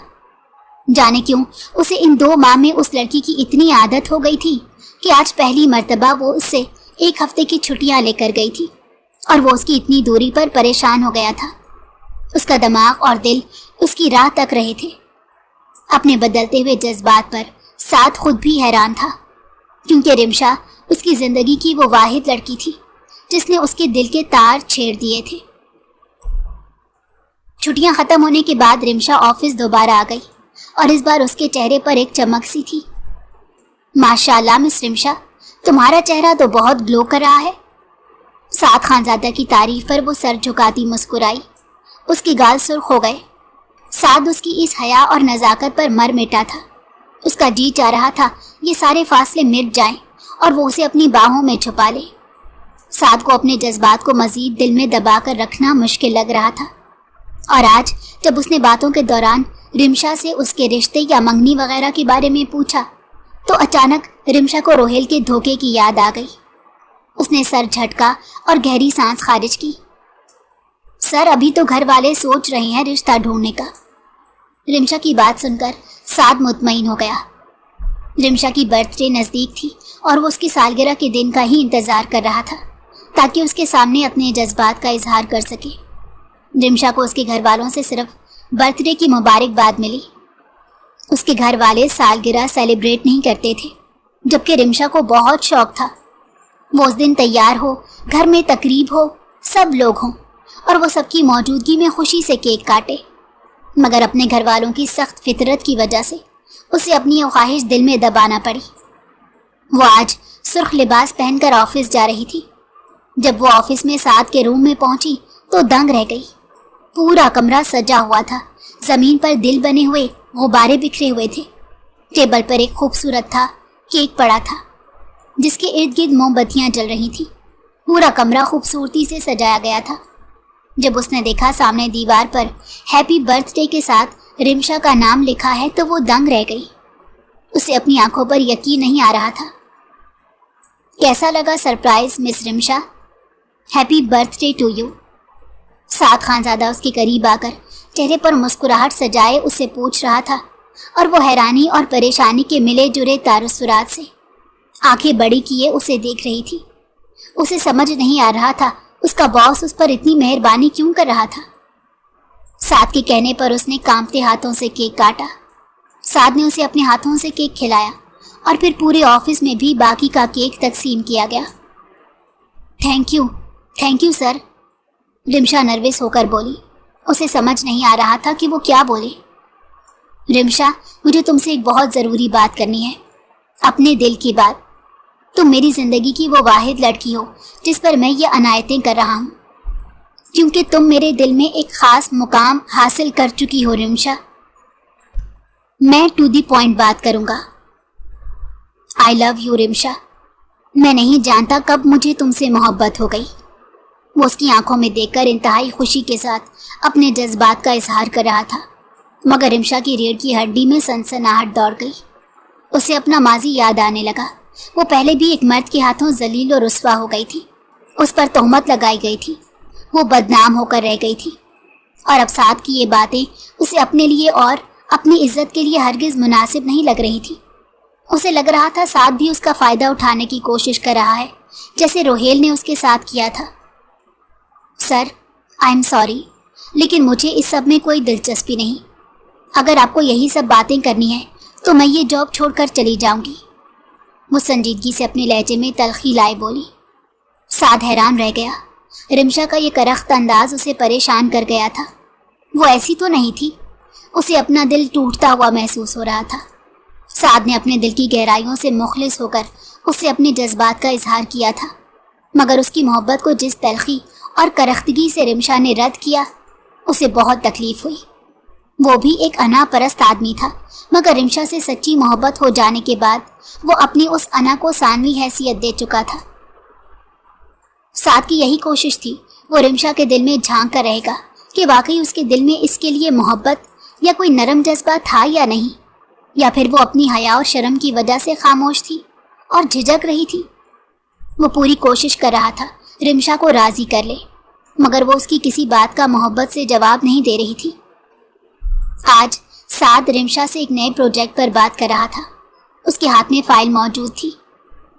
जाने क्यों उसे इन 2 माह में उस लड़की की इतनी आदत हो गई थी कि आज पहली मर्तबा वो उससे 1 हफ्ते की छुट्टियां लेकर गई थी और वो उसकी इतनी दूरी पर परेशान हो गया था। उसका दिमाग और दिल उसकी राह तक रहे थे। अपने बदलते हुए जज्बात पर साद खुद भी हैरान था, क्योंकि रिमशा उसकी जिंदगी की वो वाहिद लड़की थी जिसने उसके दिल के तार छेड़ दिए थे। छुट्टियां खत्म होने के बाद रिमशा ऑफिस दोबारा आ गई और इस बार उसके चेहरे पर एक चमक सी थी। माशाल्लाह मिस रिमशा, तुम्हारा चेहरा तो बहुत ग्लो कर रहा है। साद खानजादा की तारीफ पर वो सर झुकाती मुस्कुराई। उसके गाल सुर्ख हो गए। साद उसकी इस हया और नज़ाकत पर मर मिटा था। उसका जी चाह रहा था ये सारे फासले मिट जाएं और वो उसे अपनी बाहों में छुपा ले। साद को अपने जज्बात को मजीद दिल में दबा कर रखना मुश्किल लग रहा था और आज जब उसने बातों के दौरान रिमशा से उसके रिश्ते या मंगनी वगैरह के बारे में पूछा तो अचानक रिमशा को रोहेल के धोखे की याद आ गई। उसने सर झटका और गहरी सांस खारिज की। सर, अभी तो घर वाले सोच रहे हैं रिश्ता ढूंढने का। रिमशा की बात सुनकर साद मुतमईन हो गया। रिमशा की बर्थडे नज़दीक थी और वो उसकी सालगिरह के दिन का ही इंतज़ार कर रहा था ताकि उसके सामने अपने जज्बात का इजहार कर सके। रिमशा को उसके घर वालों से सिर्फ बर्थडे की मुबारकबाद मिली। उसके घर वाले सालगिरह सेलिब्रेट नहीं करते थे, जबकि रिमशा को बहुत शौक था। वो उस दिन तैयार हो, घर में तकरीब हो, सब लोग हों और वो सबकी मौजूदगी में खुशी से केक काटे, मगर अपने घर वालों की सख्त फितरत की वजह से उसे अपनी ख्वाहिश दिल में दबाना पड़ी। वो आज सुर्ख लिबास पहनकर ऑफिस जा रही थी। जब वो ऑफिस में साद के रूम में पहुंची तो दंग रह गई। पूरा कमरा सजा हुआ था। जमीन पर दिल बने हुए गुब्बारे बिखरे हुए थे। टेबल पर एक खूबसूरत था केक पड़ा था जिसके इर्द गिर्द मोमबत्तियां जल रही थी। पूरा कमरा खूबसूरती से सजाया गया था। जब उसने देखा सामने दीवार पर हैप्पी बर्थडे के साथ रिमशा का नाम लिखा है तो वो दंग रह गई। उसे अपनी आंखों पर यकीन नहीं आ रहा था। कैसा लगा surprise miss Rimsha? Happy birthday to you. Saad Khanzada उसके करीब आकर चेहरे पर मुस्कुराहट सजाए उससे पूछ रहा था और वो हैरानी और परेशानी के मिले जुले तारुसुरात से आंखें बड़ी किए उसे देख रही थी। उसे समझ नहीं आ रहा था उसका बॉस उस पर इतनी मेहरबानी क्यों कर रहा था। साद के कहने पर उसने कांपते हाथों से केक काटा। साद ने उसे अपने हाथों से केक खिलाया और फिर पूरे ऑफिस में भी बाकी का केक तकसीम किया गया। Thank you sir, Rimsha nervous होकर बोली। उसे समझ नहीं आ रहा था कि वो क्या बोले। रिमशा, मुझे तुमसे एक बहुत ज़रूरी बात करनी है, अपने दिल की बात। तुम मेरी ज़िंदगी की वो वाहिद लड़की हो जिस पर मैं ये अनायतें कर रहा हूँ, क्योंकि तुम मेरे दिल में एक ख़ास मुकाम हासिल कर चुकी हो। रिमशा, मैं टू दी पॉइंट बात करूँगा। I love you Rimsha. मैं नहीं जानता कब मुझे तुमसे मोहब्बत हो गई। वो उसकी आंखों में देखकर इंतहाई खुशी के साथ अपने जज्बात का इजहार कर रहा था, मगर रिमशा की रीढ़ की हड्डी में सनसनाहट दौड़ गई। उसे अपना माजी याद आने लगा। वो पहले भी एक मर्द के हाथों जलील और रुस्वा हो गई थी। उस पर तोहमत लगाई गई थी। वो बदनाम होकर रह गई थी और अब साद की ये बातें उसे अपने लिए और अपनी इज्जत के लिए हरगिज मुनासिब नहीं लग रही थी। उसे लग रहा था साद भी उसका फ़ायदा उठाने की कोशिश कर रहा है, जैसे रोहेल ने उसके साथ किया था। सर, आई एम सॉरी, लेकिन मुझे इस सब में कोई दिलचस्पी नहीं। अगर आपको यही सब बातें करनी है तो मैं ये जॉब छोड़कर चली जाऊंगी। वो संजीदगी से अपने लहजे में तलखी लाए बोली। साद हैरान रह गया। रिमशा का ये करख्त अंदाज उसे परेशान कर गया था। वो ऐसी तो नहीं थी। उसे अपना दिल टूटता हुआ महसूस हो रहा था। साद ने अपने दिल की गहराइयों से मुखलिस होकर उससे अपने जज्बात का इजहार किया था, मगर उसकी मोहब्बत को जिस तलखी और करख्तगी से रिमशा ने रद्द किया, उसे बहुत तकलीफ हुई। वो भी एक अना परस्त आदमी था, मगर रिमशा से सच्ची मोहब्बत हो जाने के बाद वो अपनी उस अना को सानवी हैसियत दे चुका था। साद की यही कोशिश थी, वो रिमशा के दिल में झांक कर रहेगा कि वाकई उसके दिल में इसके लिए मोहब्बत या कोई नरम जज्बा था या नहीं, या फिर वो अपनी हया और शर्म की वजह से खामोश थी और झिझक रही थी। वो पूरी कोशिश कर रहा था रिमशा को राज़ी कर ले, मगर वो उसकी किसी बात का मोहब्बत से जवाब नहीं दे रही थी। आज साद रिमशा से एक नए प्रोजेक्ट पर बात कर रहा था। उसके हाथ में फ़ाइल मौजूद थी।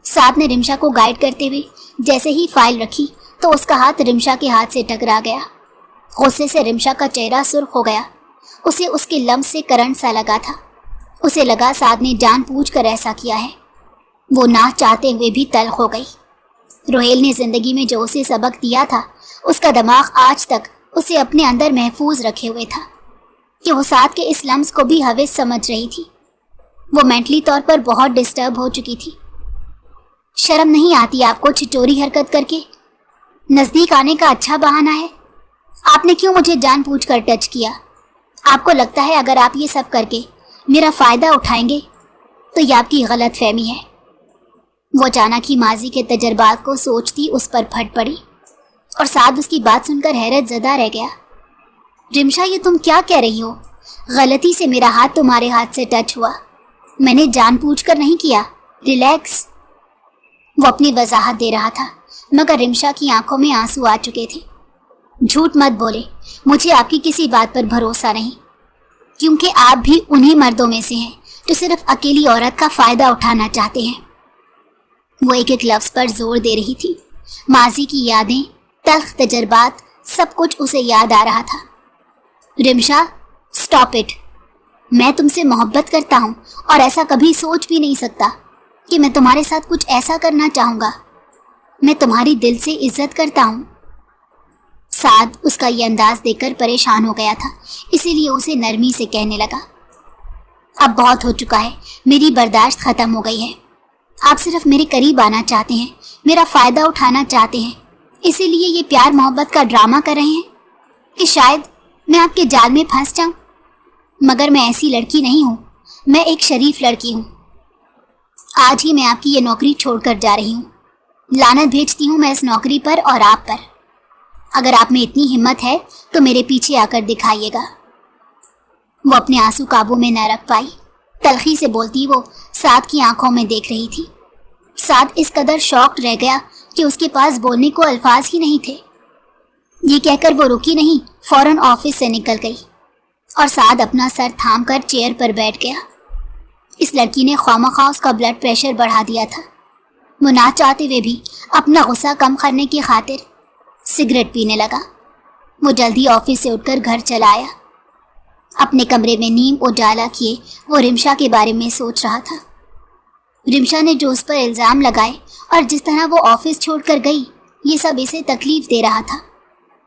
साद ने रिमशा को गाइड करते हुए जैसे ही फाइल रखी तो उसका हाथ रिमशा के हाथ से टकरा गया। गुस्से से रिमशा का चेहरा सुर्ख हो गया। उसे उसके लम्स से करंट सा लगा था। उसे लगा साद ने जानबूझकर ऐसा किया है। वो ना चाहते हुए भी तल्ख हो गई। रोहेल ने ज़िंदगी में जो उसे सबक दिया था, उसका दिमाग आज तक उसे अपने अंदर महफूज रखे हुए था कि वो साद के इस लम्स को भी हवेस समझ रही थी। वो मेंटली तौर पर बहुत डिस्टर्ब हो चुकी थी। शर्म नहीं आती आपको छिचोरी हरकत करके? नज़दीक आने का अच्छा बहाना है। आपने क्यों मुझे जानबूझकर टच किया? आपको लगता है अगर आप ये सब करके मेरा फ़ायदा उठाएंगे तो ये आपकी गलत फहमी है। वो अचानक ही माजी के तजर्बात को सोचती उस पर फट पड़ी और साद उसकी बात सुनकर हैरत ज़दा रह गया। रिमशा, ये तुम क्या कह रही हो? गलती से मेरा हाथ तुम्हारे हाथ से टच हुआ। मैंने जानबूझकर नहीं किया। रिलैक्स। वो अपनी वजाहत दे रहा था, मगर रिमशा की आंखों में आंसू आ चुके थे। झूठ मत बोले, मुझे आपकी किसी बात पर भरोसा नहीं, क्योंकि आप भी उन्हीं मर्दों में से हैं जो सिर्फ अकेली औरत का फ़ायदा उठाना चाहते हैं। वो एक एक लफ्ज़ पर जोर दे रही थी। माजी की यादें, तल्ख तजर्बात, सब कुछ उसे याद आ रहा था। Rimsha, stop it. मैं तुमसे मोहब्बत करता हूँ और ऐसा कभी सोच भी नहीं सकता कि मैं तुम्हारे साथ कुछ ऐसा करना चाहूँगा। میں تمہاری دل سے عزت کرتا ہوں۔ سعد اس کا یہ انداز دیکھ کر پریشان ہو گیا تھا، اسی لیے اسے نرمی سے کہنے لگا، اب بہت ہو چکا ہے، میری برداشت ختم ہو گئی ہے۔ آپ صرف میرے قریب آنا چاہتے ہیں، میرا فائدہ اٹھانا چاہتے ہیں، اسی لیے یہ پیار محبت کا ڈرامہ کر رہے ہیں کہ شاید میں آپ کے جال میں پھنس جاؤں، مگر میں ایسی لڑکی نہیں ہوں، میں ایک شریف لڑکی ہوں۔ آج ہی میں آپ کی یہ نوکری چھوڑ کر جا رہی ہوں۔ لعنت بھیجتی ہوں میں اس نوکری پر اور آپ پر۔ اگر آپ میں اتنی ہمت ہے تو میرے پیچھے آ کر دکھائیے گا۔ وہ اپنے آنسو قابو میں نہ رکھ پائی، تلخی سے بولتی وہ سعد کی آنکھوں میں دیکھ رہی تھی۔ سعد اس قدر شاکڈ رہ گیا کہ اس کے پاس بولنے کو الفاظ ہی نہیں تھے۔ یہ کہہ کر وہ رکی نہیں، فوراً آفس سے نکل گئی اور سعد اپنا سر تھام کر چیئر پر بیٹھ گیا۔ اس لڑکی نے خوامخواہ اس کا بلڈ پریشر بڑھا دیا تھا۔ وہ نہ چاہتے ہوئے بھی اپنا غصہ کم کرنے کی خاطر سگریٹ پینے لگا۔ وہ جلدی آفس سے اٹھ کر گھر چلا آیا۔ اپنے کمرے میں نیم اجالا کیے وہ رمشا کے بارے میں سوچ رہا تھا۔ رمشا نے جو اس پر الزام لگائے اور جس طرح وہ آفس چھوڑ کر گئی، یہ سب اسے تکلیف دے رہا تھا،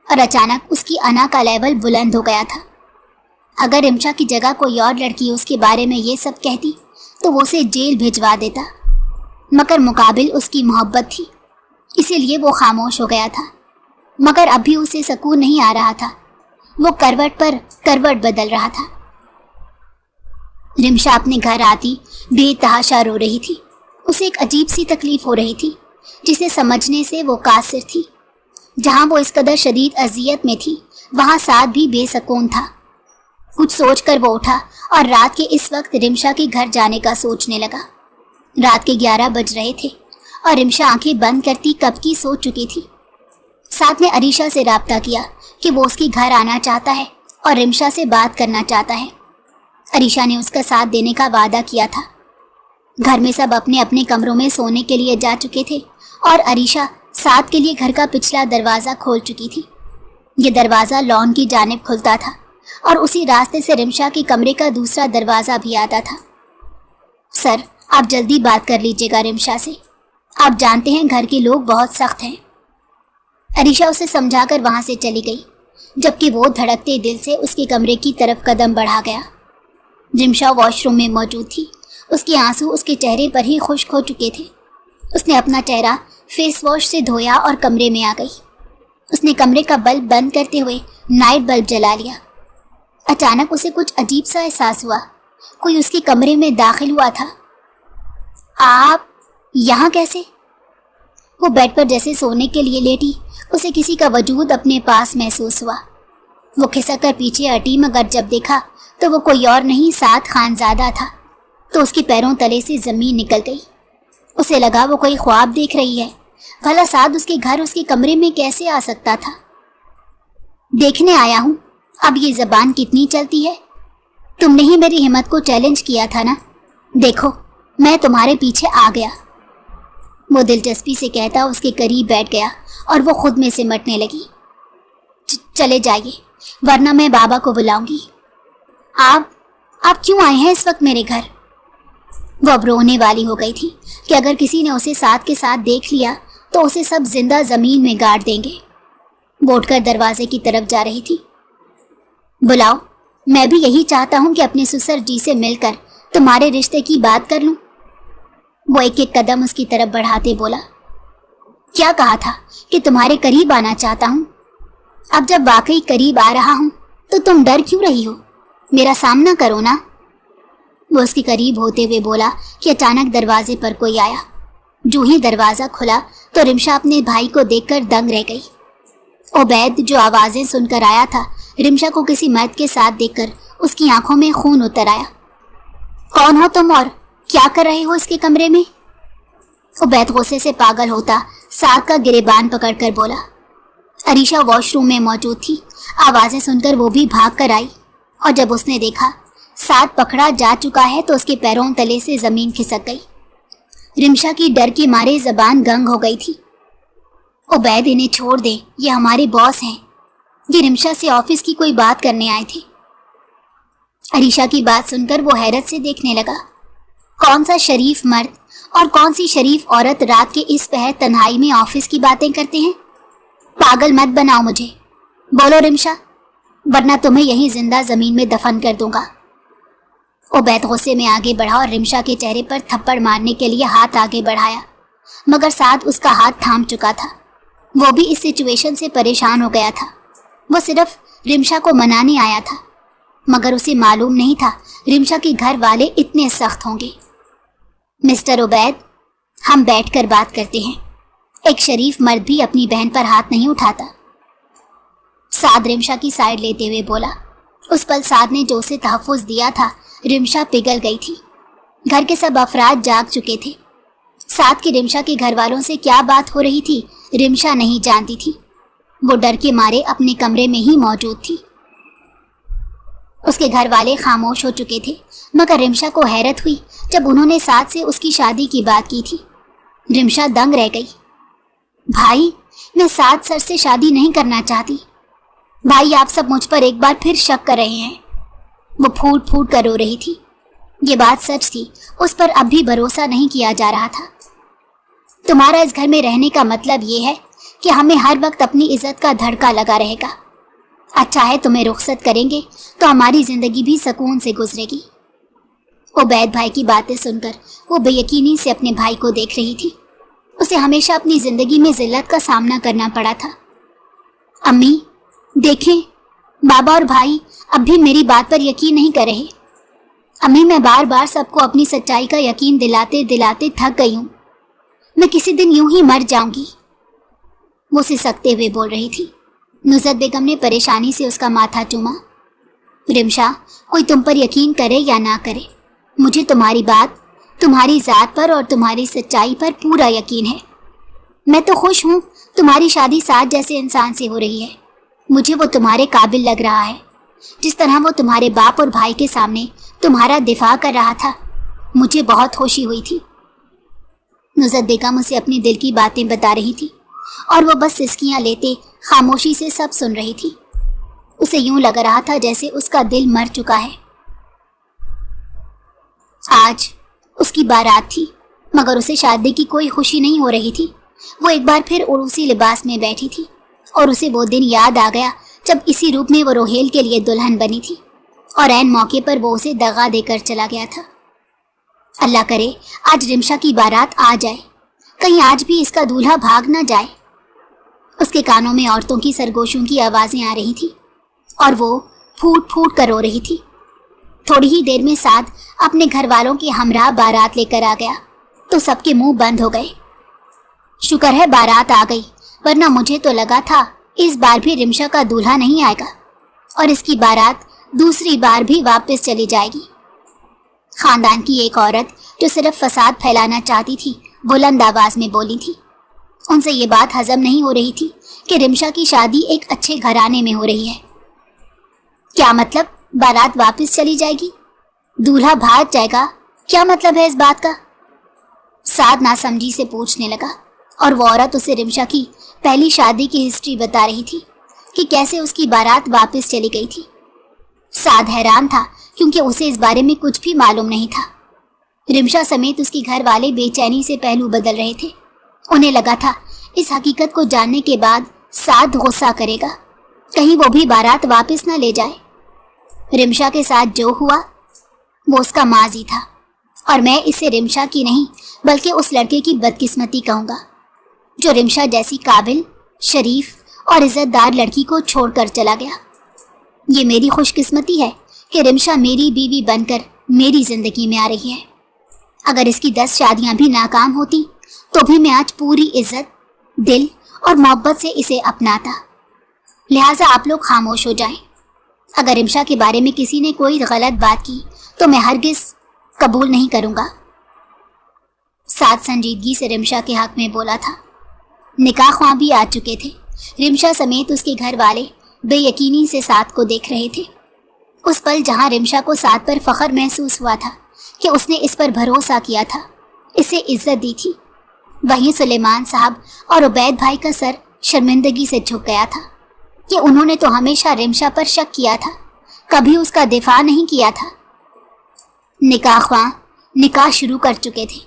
اور اچانک اس کی انا کا لیول بلند ہو گیا تھا۔ اگر رمشا کی جگہ کوئی اور لڑکی اس کے بارے میں یہ سب کہتی تو وہ اسے جیل بھجوا دیتا، مگر مقابل اس کی محبت تھی، اسی لیے وہ خاموش ہو گیا تھا۔ مگر اب بھی اسے سکون نہیں آ رہا تھا، وہ کروٹ پر کروٹ بدل رہا تھا۔ رمشا اپنے گھر آتی بے تحاشا رو رہی تھی۔ اسے ایک عجیب سی تکلیف ہو رہی تھی جسے سمجھنے سے وہ قاصر تھی۔ جہاں وہ اس قدر شدید اذیت میں تھی، وہاں سعد بھی بے سکون تھا۔ کچھ سوچ کر وہ اٹھا اور رات کے اس وقت رمشا کے گھر جانے کا سوچنے لگا۔ رات کے 11 بج رہے تھے اور رمشا آنکھیں بند کرتی کب کی سو چکی تھی۔ سعد نے عریشہ سے رابطہ کیا کہ وہ اس کے گھر آنا چاہتا ہے اور رمشا سے بات کرنا چاہتا ہے۔ عریشہ نے اس کا ساتھ دینے کا وعدہ کیا تھا۔ گھر میں سب اپنے اپنے کمروں میں سونے کے لیے جا چکے تھے اور عریشہ سعد کے لیے گھر کا پچھلا دروازہ کھول چکی تھی۔ یہ دروازہ لان کی جانب کھلتا تھا اور اسی راستے سے رمشا کے کمرے کا دوسرا دروازہ بھی آتا تھا۔ سر، آپ جلدی بات کر لیجیے گا رمشا سے، آپ جانتے ہیں گھر کے لوگ بہت سخت ہیں۔ عریشہ اسے سمجھا کر وہاں سے چلی گئی، جبکہ وہ دھڑکتے دل سے اس کے کمرے کی طرف قدم بڑھا گیا۔ رمشا واش روم میں موجود تھی۔ اس کے آنسو اس کے چہرے پر ہی خشک ہو چکے تھے۔ اس نے اپنا چہرہ فیس واش سے دھویا اور کمرے میں آ گئی۔ اس نے کمرے کا بلب بند کرتے ہوئے نائٹ بلب جلا لیا۔ اچانک اسے کچھ عجیب سا احساس ہوا، کوئی اس کے کمرے میں داخل ہوا تھا۔ آپ یہاں کیسے؟ وہ بیڈ پر جیسے سونے کے لیے لیٹی، اسے کسی کا وجود اپنے پاس محسوس ہوا۔ وہ کھسک کر پیچھے ہٹی، مگر جب دیکھا تو وہ کوئی اور نہیں سعد خانزادہ تھا، تو اس کے پیروں تلے سے زمین نکل گئی۔ اسے لگا وہ کوئی خواب دیکھ رہی ہے، بھلا سعد اس کے گھر اس کے کمرے میں کیسے آ سکتا تھا؟ دیکھنے آیا ہوں اب یہ زبان کتنی چلتی ہے۔ تم نے ہی میری ہمت کو چیلنج کیا تھا نا، دیکھو میں تمہارے پیچھے آ گیا۔ وہ دلچسپی سے کہتا اس کے قریب بیٹھ گیا اور وہ خود میں سمٹنے لگی۔ چلے جائیے ورنہ میں بابا کو بلاؤں گی۔ آپ کیوں آئے ہیں اس وقت میرے گھر؟ وہ اب رونے والی ہو گئی تھی کہ اگر کسی نے اسے ساتھ کے ساتھ دیکھ لیا تو اسے سب زندہ زمین میں گاڑ دیں گے۔ وہ اٹھ کر دروازے کی طرف جا رہی تھی۔ بلاؤ، میں بھی یہی چاہتا ہوں کہ اپنے سسر جی سے مل کر تمہارے رشتے کی بات کر لوں۔ وہ ایک ایک قدم اس کی طرف بڑھاتے بولا، کیا کہا تھا کہ تمہارے قریب آنا چاہتا ہوں؟ اب جب واقعی قریب آ رہا ہوں تو تم ڈر کیوں رہی ہو؟ میرا سامنا کرو نا۔ وہ اس کے قریب ہوتے ہوئے بولا کہ اچانک دروازے پر کوئی آیا۔ جو ہی دروازہ کھلا تو رمشا اپنے بھائی کو دیکھ کر دنگ رہ گئی۔ عبید جو آوازیں سن کر آیا تھا، رمشا کو کسی مرد کے ساتھ دیکھ کر اس کی آنکھوں میں خون اتر آیا۔ کون ہو تم اور کیا کر رہے ہو اس کے کمرے میں؟ عبید غصے سے پاگل ہوتا سعد کا گریبان پکڑ کر بولا۔ عریشہ واش روم میں موجود تھی۔ آوازیں سن کر وہ بھی بھاگ کر آئی، اور جب اس نے دیکھا سعد پکڑا جا چکا ہے تو اس کے پیروں تلے سے زمین کھسک گئی۔ رمشا کی ڈر کے مارے زبان گنگ ہو گئی تھی۔ عبید انہیں چھوڑ دے، یہ ہمارے باس ہیں۔ یہ رمشا سے آفس کی کوئی بات کرنے آئے تھے۔ عریشہ کی بات سن کر وہ حیرت سے دیکھنے لگا۔ کون سا شریف مرد और कौन सी शरीफ औरत रात के इस पहर तन्हाई में ऑफिस की बातें करते हैं? पागल मत बनाओ मुझे। बोलो रिमशा, वरना तुम्हें यहीं जिंदा जमीन में दफन कर दूंगा। उबैद गुस्से में आगे बढ़ा और रिमशा के चेहरे पर थप्पड़ मारने के लिए हाथ आगे बढ़ाया, मगर साद उसका हाथ थाम चुका था। वो भी इस सिचुएशन से परेशान हो गया था। वो सिर्फ रिमशा को मनाने आया था, मगर उसे मालूम नहीं था रिमशा के घर वाले इतने सख्त होंगे। मिस्टर उबैद, हम बैठकर बात करते हैं। एक शरीफ मर्द भी अपनी बहन पर हाथ नहीं उठाता। साद रिमशा की साइड लेते हुए बोला। उस पल साद ने जो उसे तहफ्फुज दिया था, रिमशा पिघल गई थी। घर के सब अफराद जाग चुके थे। साद की रिमशा के घर वालों से क्या बात हो रही थी रिमशा नहीं जानती थी। वो डर के मारे अपने कमरे में ही मौजूद थी। उसके घर वाले खामोश हो चुके थे, मगर रिमशा को हैरत हुई जब उन्होंने साद से उसकी शादी की बात की थी। रिमशा दंग रह गई। भाई, मैं साद सर से शादी नहीं करना चाहती। भाई, आप सब मुझ पर एक बार फिर शक कर रहे हैं। वो फूट फूट कर रो रही थी। ये बात सच थी, उस पर अब भी भरोसा नहीं किया जा रहा था। तुम्हारा इस घर में रहने का मतलब ये है कि हमें हर वक्त अपनी इज्जत का धड़का लगा रहेगा। अच्छा है, तुम्हें रुखसत करेंगे तो हमारी जिंदगी भी सुकून से गुजरेगी। उबैद भाई की बातें सुनकर वो बेयकीनी से अपने भाई को देख रही थी। उसे हमेशा अपनी जिंदगी में जिल्लत का सामना करना पड़ा था। अम्मी देखें, बाबा और भाई अब भी मेरी बात पर यकीन नहीं कर रहे। अम्मी, मैं बार बार सबको अपनी सच्चाई का यकीन दिलाते दिलाते थक गई हूँ। मैं किसी दिन यूं ही मर जाऊंगी। वो सिसकते हुए बोल रही थी। नुसरत बेगम ने परेशानी से उसका माथा चूमा। रिमशा, कोई तुम पर यकीन करे या ना करे, मुझे तुम्हारी बात, तुम्हारी जात पर और तुम्हारी सच्चाई पर पूरा यकीन है। मैं तो खुश हूँ तुम्हारी शादी साद जैसे इंसान से हो रही है। मुझे वो तुम्हारे काबिल लग रहा है। जिस तरह वो तुम्हारे बाप और भाई के सामने तुम्हारा दिफा कर रहा था, मुझे बहुत खुशी हुई थी। नुसरत बेगम उसे अपनी दिल की बातें बता रही थी और वो बस सिसकियां लेते खामोशी से सब सुन रही थी। उसे यूं लग रहा था जैसे उसका दिल मर चुका है। आज उसकी बारात थी, मगर उसे शादी की कोई खुशी नहीं हो रही थी। वो एक बार फिर उर्सी लिबास में बैठी थी और उसे वो दिन याद आ गया जब इसी रूप में वो रोहेल के लिए दुल्हन बनी थी और ऐन मौके पर वो उसे दगा देकर चला गया था। अल्लाह करे आज रिमशा की बारात आ जाए, कहीं आज भी इसका दूल्हा भाग ना जाए। उसके कानों में औरतों की सरगोशों की आवाजें आ रही थी और वो फूट फूट कर रो रही थी। थोड़ी ही देर में साद अपने घर वालों के हमराह बारात लेकर आ गया तो सबके मुंह बंद हो गए। शुक्र है बारात आ गई, वरना मुझे तो लगा था इस बार भी रिमशा का दूल्हा नहीं आएगा और इसकी बारात दूसरी बार भी वापस चली जाएगी। खानदान की एक औरत जो सिर्फ फसाद फैलाना चाहती थी बुलंद आवाज में बोली थी। उनसे ये बात हजम नहीं हो रही थी कि रिमशा की शादी एक अच्छे घराने में हो रही है। क्या मतलब बारात वापस चली जाएगी, दूल्हा भाग जाएगा? क्या मतलब है इस बात का? साद नासमझी से पूछने लगा और वो औरत उसे रिमशा की पहली शादी की हिस्ट्री बता रही थी कि कैसे उसकी बारात वापस चली गई थी। साद हैरान था क्योंकि उसे इस बारे में कुछ भी मालूम नहीं था। रिमशा समेत उसके घर वाले बेचैनी से पहलू बदल रहे थे। उन्हें लगा था इस हकीकत को जानने के बाद साद गुस्सा करेगा, कहीं वो भी बारात वापस न ले जाए। रिमशा के साथ जो हुआ वो उसका माजी था और मैं इसे रिमशा की नहीं बल्कि उस लड़के की बदकिस्मती कहूँगा जो रिमशा जैसी काबिल, शरीफ और इज्जतदार लड़की को छोड़कर चला गया। ये मेरी खुशकिस्मती है कि रिमशा मेरी बीवी बनकर मेरी जिंदगी में आ रही है। अगर इसकी 10 शादियां भी नाकाम होती तो भी मैं आज पूरी इज्जत, दिल और मोहब्बत से इसे अपनाता। लिहाजा आप लोग खामोश हो जाएं। अगर रिमशा के बारे में किसी ने कोई गलत बात की तो मैं हरगिज कबूल नहीं करूंगा। साद संजीदगी से रिमशा के हक में बोला था। निकाह ख्वां भी आ चुके थे। रिमशा समेत उसके घर वाले बेयकीनी से साद को देख रहे थे। उस पल जहां रिमशा को साद पर फख्र महसूस हुआ था कि उसने इस पर भरोसा किया था, इसे इज्जत दी थी, वहीं सुलेमान साहब और उबैद भाई का सर शर्मिंदगी से झुक गया था कि उन्होंने तो हमेशा रिमशा पर शक किया था, कभी उसका दिफा नहीं किया था। निकाह ख्वां निकाह शुरू कर चुके थे।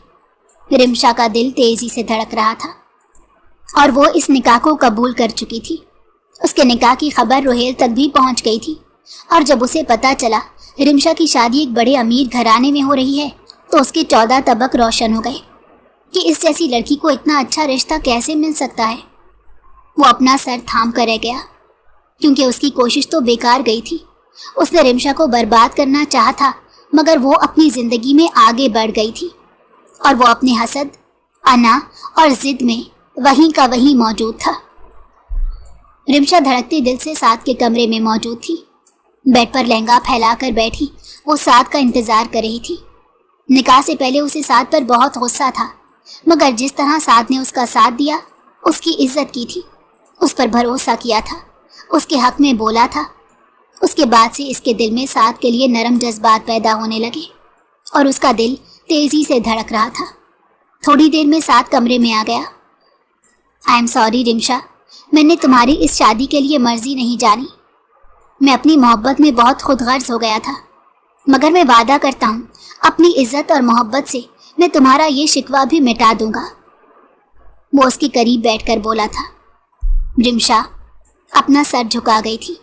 रिमशा का दिल तेजी से धड़क रहा था और वो इस निकाह को कबूल कर चुकी थी। उसके निकाह की खबर रोहेल तक भी पहुंच गई थी और जब उसे पता चला रिमशा की शादी एक बड़े अमीर घराने में हो रही है तो उसके 14 तबक रोशन हो गए कि इस जैसी लड़की को इतना अच्छा रिश्ता कैसे मिल सकता है। वो अपना सर थाम कर रह गया क्योंकि उसकी कोशिश तो बेकार गई थी। उसने रिमशा को बर्बाद करना चाहा था मगर वो अपनी जिंदगी में आगे बढ़ गई थी और वो अपने हसद, अना और जिद में वहीं का वहीं मौजूद था। रिमशा धड़कते दिल से साद के कमरे में मौजूद थी। बेड पर लहंगा फैलाकर बैठी वो साद का इंतजार कर रही थी। निकाह से पहले उसे साद पर बहुत गुस्सा था मगर जिस तरह साद ने उसका साथ दिया, उसकी इज्जत की थी, उस पर भरोसा किया था, उसके हक में बोला था, उसके बाद से इसके दिल में साद के लिए नरम जज्बात पैदा होने लगे और उसका दिल तेजी से धड़क रहा था। थोड़ी देर में साद कमरे में आ गया। आई एम सॉरी रिमशा, मैंने तुम्हारी इस शादी के लिए मर्जी नहीं जानी। मैं अपनी मोहब्बत में बहुत खुदगर्ज हो गया था मगर मैं वादा करता हूँ अपनी इज्जत और मोहब्बत से मैं तुम्हारा ये शिकवा भी मिटा दूंगा। वो उसके करीब बैठकर बोला था। रिमशा अपना सर झुका गई थी।